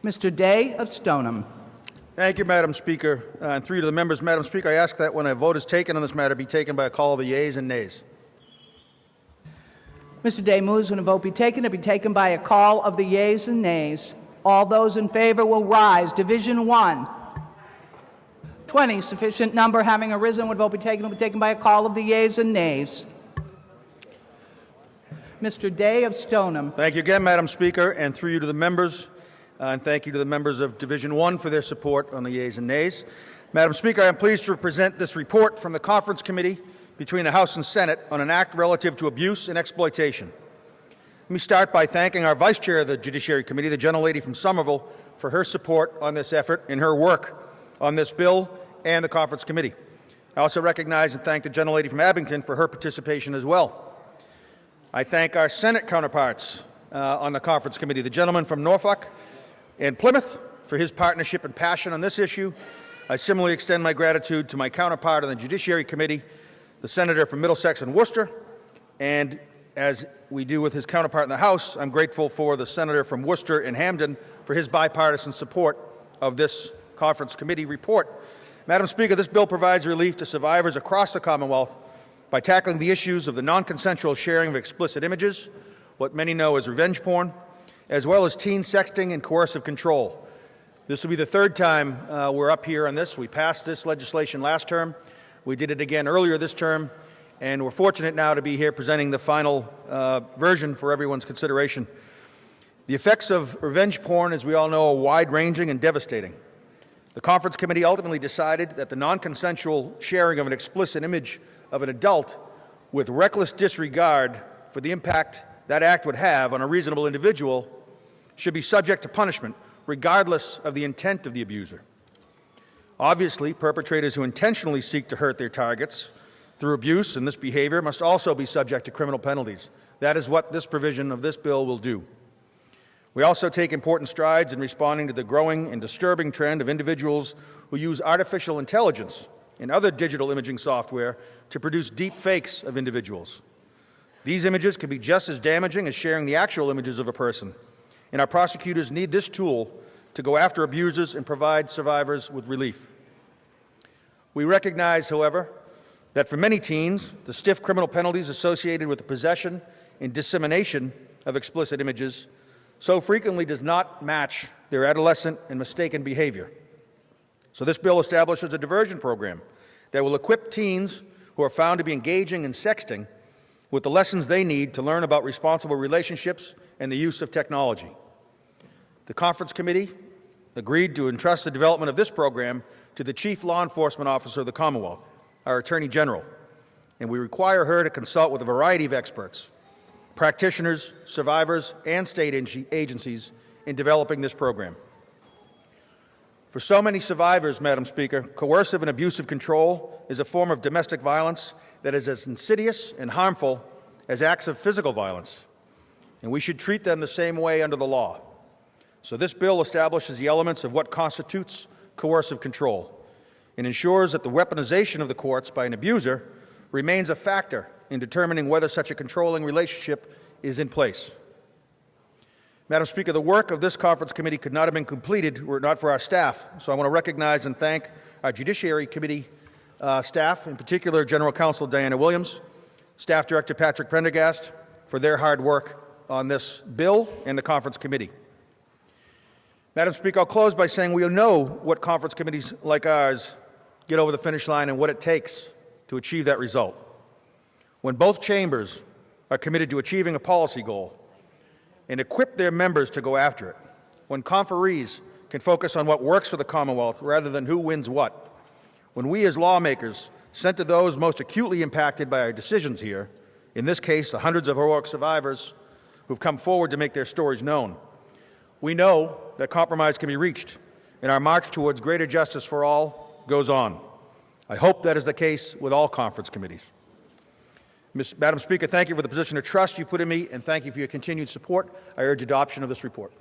Mr. Day of Stoneham. Thank you, Madam Speaker. And through you to the members, Madam Speaker, I ask that when a vote is taken on this matter be taken by a call of the yeas and nays. Mr. Day moves when a vote be taken by a call of the yeas and nays. All those in favor will rise. Division 1. 20, sufficient number having arisen when a vote will be taken by a call of the yeas and nays. Mr. Day of Stoneham. Thank you again, Madam Speaker, and through you to the members, and thank you to the members of Division 1 for their support on the yeas and nays. Madam Speaker, I am pleased to present this report from the Conference Committee between the House and Senate on an act relative to abuse and exploitation. Let me start by thanking our Vice Chair of the Judiciary Committee, the gentlelady from Somerville, for her support on this effort and her work on this bill and the Conference Committee. I also recognize and thank the gentlelady from Abington for her participation as well. I thank our Senate counterparts on the Conference Committee, the gentleman from Norfolk and Plymouth, for his partnership and passion on this issue. I similarly extend my gratitude to my counterpart on the Judiciary Committee, the Senator from Middlesex and Worcester, and as we do with his counterpart in the House, I'm grateful for the Senator from Worcester and Hampden for his bipartisan support of this Conference Committee report. Madam Speaker, this bill provides relief to survivors across the Commonwealth by tackling the issues of the non-consensual sharing of explicit images, what many know as revenge porn, as well as teen sexting and coercive control. This will be the third time we're up here on this. We passed this legislation last term. We did it again earlier this term, and we're fortunate now to be here presenting the final version for everyone's consideration. The effects of revenge porn, as we all know, are wide-ranging and devastating. The Conference Committee ultimately decided that the non-consensual sharing of an explicit image of an adult with reckless disregard for the impact that act would have on a reasonable individual should be subject to punishment, regardless of the intent of the abuser. Obviously, perpetrators who intentionally seek to hurt their targets through abuse and this behavior must also be subject to criminal penalties. That is what this provision of this bill will do. We also take important strides in responding to the growing and disturbing trend of individuals who use artificial intelligence and other digital imaging software to produce deep fakes of individuals. These images can be just as damaging as sharing the actual images of a person, and our prosecutors need this tool to go after abusers and provide survivors with relief. We recognize, however, that for many teens, the stiff criminal penalties associated with the possession and dissemination of explicit images so frequently does not match their adolescent and mistaken behavior. So this bill establishes a diversion program that will equip teens who are found to be engaging in sexting with the lessons they need to learn about responsible relationships and the use of technology. The Conference Committee agreed to entrust the development of this program to the Chief Law Enforcement Officer of the Commonwealth, our Attorney General, and we require her to consult with a variety of experts, practitioners, survivors, and state agencies in developing this program. For so many survivors, Madam Speaker, coercive and abusive control is a form of domestic violence that is as insidious and harmful as acts of physical violence, and we should treat them the same way under the law. So this bill establishes the elements of what constitutes coercive control and ensures that the weaponization of the courts by an abuser remains a factor in determining whether such a controlling relationship is in place. Madam Speaker, the work of this Conference Committee could not have been completed were it not for our staff. So I want to recognize and thank our Judiciary Committee staff, in particular General Counsel Diana Williams, Staff Director Patrick Prendergast, for their hard work on this bill and the Conference Committee. Madam Speaker, I'll close by saying we know what conference committees like ours get over the finish line and what it takes to achieve that result. When both chambers are committed to achieving a policy goal and equip their members to go after it, when conferees can focus on what works for the Commonwealth rather than who wins what, when we as lawmakers center those most acutely impacted by our decisions here, in this case the hundreds of heroic survivors who've come forward to make their stories known, we know that compromise can be reached, and our march towards greater justice for all goes on. I hope that is the case with all conference committees. Madam Speaker, thank you for the position of trust you put in me, and thank you for your continued support. I urge adoption of this report.